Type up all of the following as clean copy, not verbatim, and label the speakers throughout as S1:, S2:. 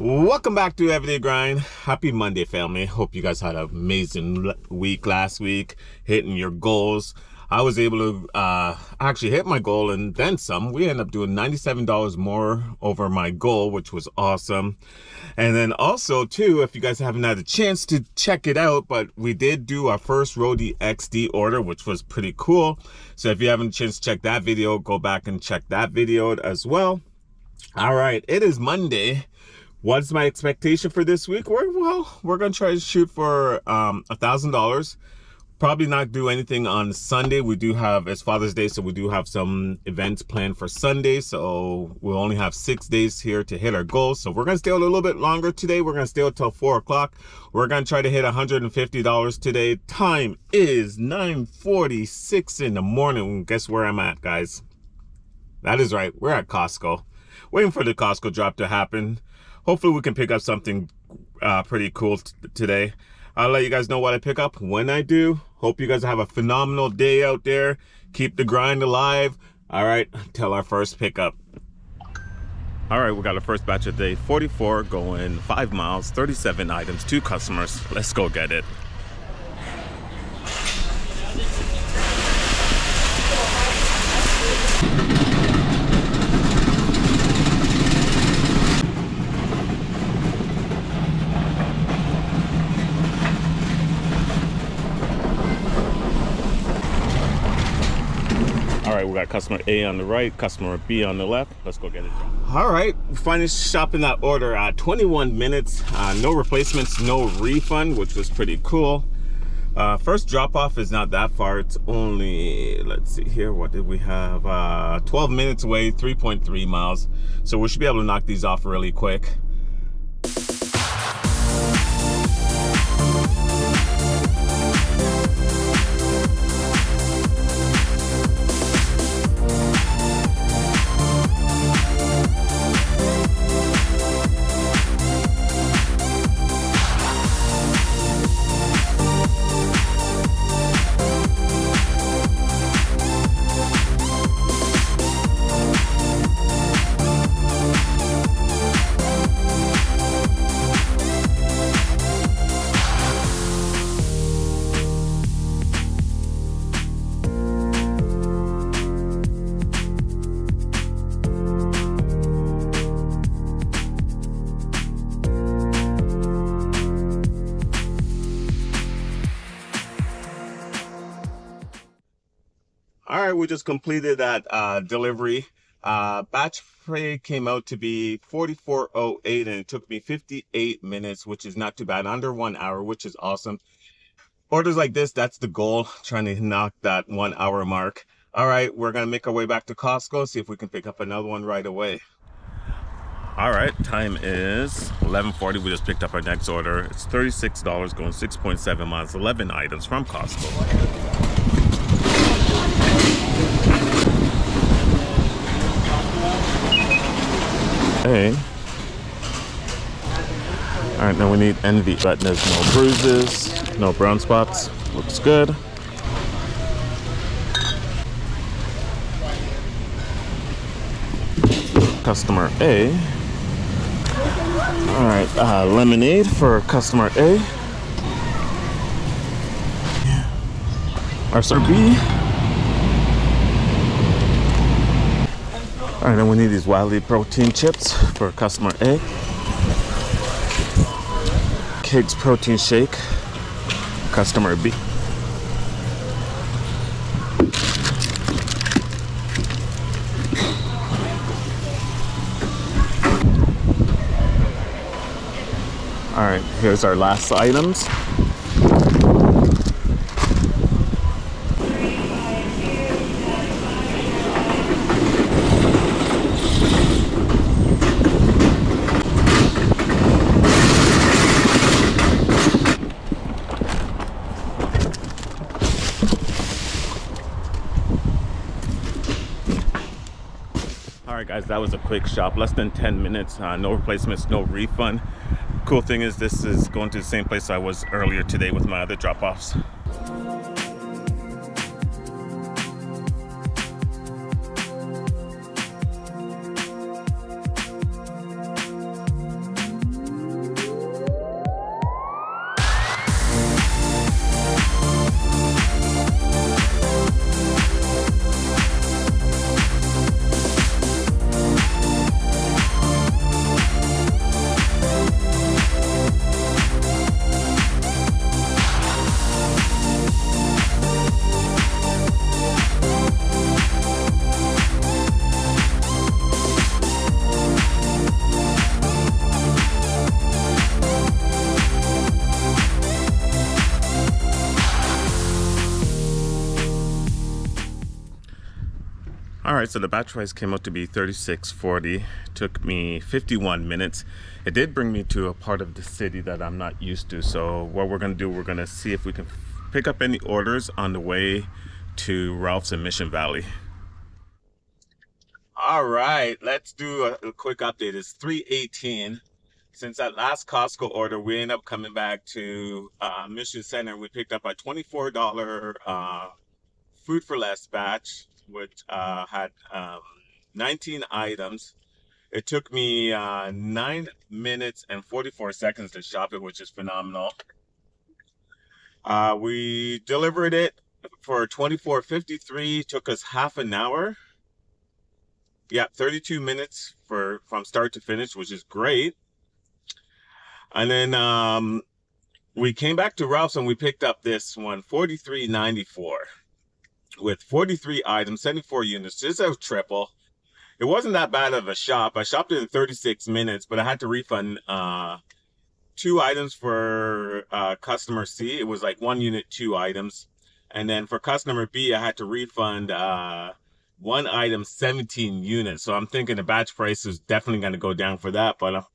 S1: Welcome back to Everyday Grind. Happy Monday, family. Hope you guys had an amazing week last week, hitting your goals. I was able to actually hit my goal and then some. We ended up doing $97 more over my goal, which was awesome. And then also too, if you guys haven't had a chance to check it out, but we did do our first Roadie XD order, which was pretty cool. So if you haven't a chance to check that video, go back and check that video as well. All right, it is Monday. What's my expectation for this week? We're going to try to shoot for $1,000. Probably not do anything on Sunday. We do have, it's Father's Day, so we do have some events planned for Sunday. So we'll only have 6 days here to hit our goals. So we're going to stay out a little bit longer today. We're going to stay until 4 o'clock. We're going to try to hit $150 today. Time is 9:46 in the morning. Guess where I'm at, guys? That is right. We're at Costco. Waiting for the Costco drop to happen. Hopefully we can pick up something pretty cool today. I'll let you guys know what I pick up when I do. Hope you guys have a phenomenal day out there. Keep the grind alive. All right, till our first pickup. All right, we got our first batch of day 44 going 5 miles, 37 items, 2 customers. Let's go get it. All right, we got customer A on the right, customer B on the left. Let's go get it done. All right, finished shopping that order at 21 minutes. No replacements, no refund, which was pretty cool. First drop off is not that far. It's only, let's see here, what did we have? 12 minutes away, 3.3 miles. So we should be able to knock these off really quick. All right, we just completed that delivery. Batch pay came out to be 44.08 and it took me 58 minutes, which is not too bad, under 1 hour, which is awesome. Orders like this, that's the goal, trying to knock that 1 hour mark. All right, we're gonna make our way back to Costco, see if we can pick up another one right away. All right, time is 11:40. We just picked up our next order. It's $36 going 6.7 miles, 11 items from Costco. Hey. All right, now we need Envy, but there's no bruises, no brown spots. Looks good. Customer A. All right, lemonade for customer A. Our B. All right, then we need these Wildly protein chips for customer A. Keg's protein shake, customer B. All right, here's our last items. right, guys, that was a quick shop, less than 10 minutes. No replacements, no refund. Cool thing is this is going to the same place I was earlier today with my other drop-offs. All right, so the batch price came out to be $36.40. Took me 51 minutes. It did bring me to a part of the city that I'm not used to. So what we're gonna do, we're gonna see if we can pick up any orders on the way to Ralph's in Mission Valley. All right, let's do a quick update. It's 3:18. Since that last Costco order, we ended up coming back to Mission Center. We picked up a $24 Food for Less batch, which had 19 items. It took me 9 minutes and 44 seconds to shop it, which is phenomenal. We delivered it for $24.53. Took us half an hour. Yeah, 32 minutes from start to finish, which is great. And then we came back to Ralph's and we picked up this one, $43.94. With 43 items, 74 units, just a triple. It wasn't that bad of a shop. I shopped it in 36 minutes, but I had to refund 2 items for customer C. It was like 1 unit, 2 items. And then for customer B, I had to refund 1 item, 17 units. So I'm thinking the batch price is definitely going to go down for that. But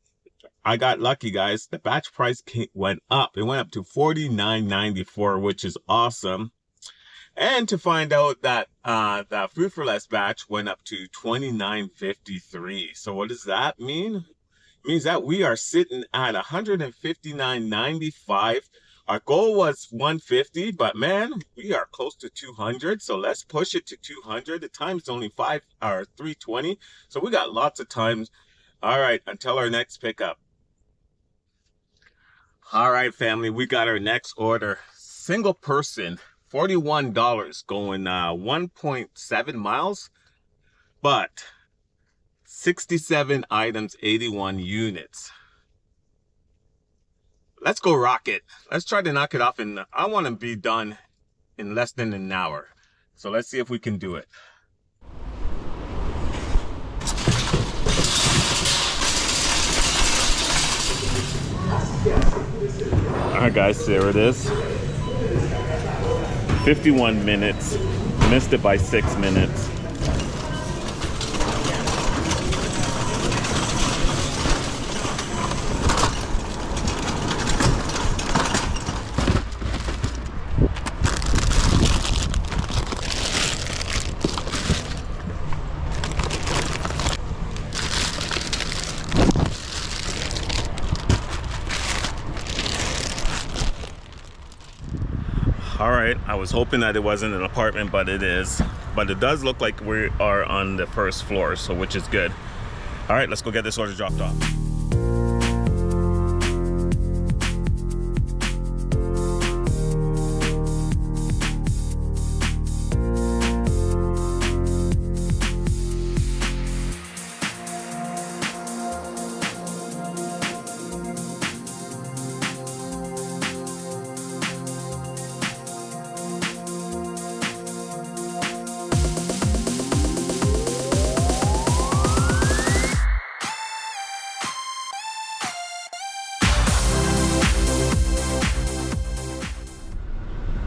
S1: I got lucky, guys. The batch price went up. It went up to $49.94, which is awesome. And to find out that that Food for Less batch went up to $29.53. So what does that mean? It means that we are sitting at $159.95. Our goal was $150, but man, we are close to $200. So let's push it to $200. The time's only 3:20. So we got lots of times. All right, until our next pickup. All right, family, we got our next order. Single person, $41, going 1.7 miles, but 67 items, 81 units. Let's go rock it. Let's try to knock it off, and I want to be done in less than an hour. So let's see if we can do it. All right, guys, there it is. 51 minutes, missed it by 6 minutes. All right, I was hoping that it wasn't an apartment, but it is. But it does look like we are on the first floor, so which is good. All right, let's go get this order dropped off.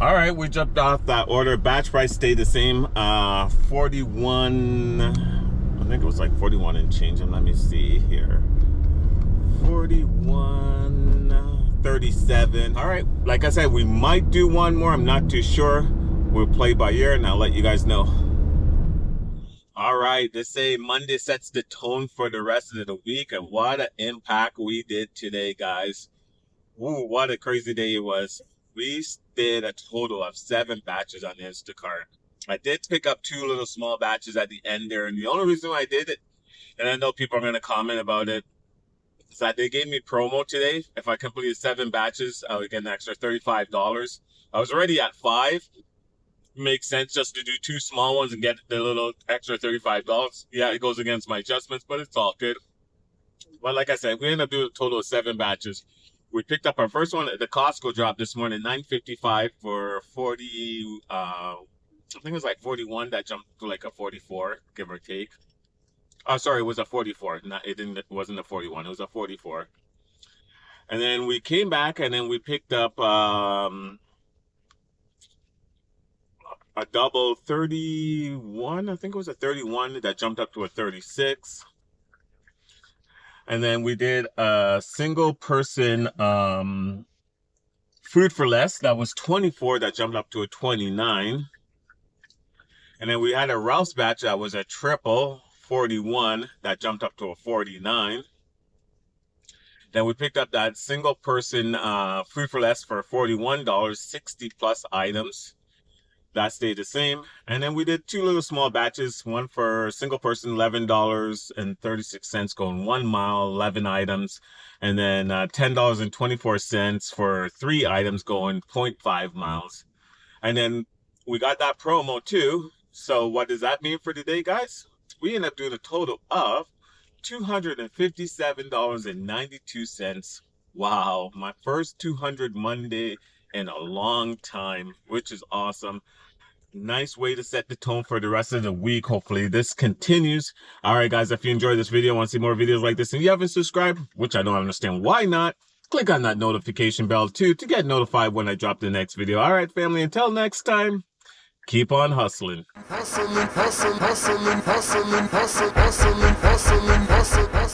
S1: All right, we jumped off that order. Batch price stayed the same. 41, I think it was like 41 and change. And let me see here. 41.37. All right, like I said, we might do one more. I'm not too sure. We'll play by ear and I'll let you guys know. All right, they say Monday sets the tone for the rest of the week, and what an impact we did today, guys. Ooh, what a crazy day it was. We did a total of 7 batches on Instacart. I did pick up 2 little small batches at the end there, and the only reason why I did it, and I know people are going to comment about it, is that they gave me promo today. If I completed 7 batches, I would get an extra $35. I was already at 5. Makes sense just to do 2 small ones and get the little extra $35. Yeah, it goes against my adjustments, but it's all good. But like I said, we ended up doing a total of 7 batches. We picked up our first one at the Costco drop this morning, $9.55 for 40. I think it was like 41. That jumped to like a 44, give or take. Oh, sorry, it was a 44. Not it didn't. It wasn't a 41. It was a 44. And then we came back and then we picked up a double 31. I think it was a 31 that jumped up to a 36. And then we did a single person food for less that was 24 that jumped up to a 29. And then we had a Rouse batch that was a triple 41 that jumped up to a 49. Then we picked up that single person food for less for $41, 60 plus items. That stayed the same. And then we did 2 little small batches, one for single person, $11.36 going 1 mile, 11 items. And then $10.24 for 3 items going 0.5 miles. And then we got that promo too. So what does that mean for today, guys? We end up doing a total of $257.92. Wow, my first 200 Monday in a long time, which is awesome. Nice way to set the tone for the rest of the week. Hopefully this continues. All right, guys, if you enjoyed this video, want to see more videos like this, and you haven't subscribed, which I don't understand why not, click on that notification bell too to get notified when I drop the next video. All right, family, until next time, keep on hustling. Hustling, hustling, hustling, hustling, hustling, hustling, hustling, hustling.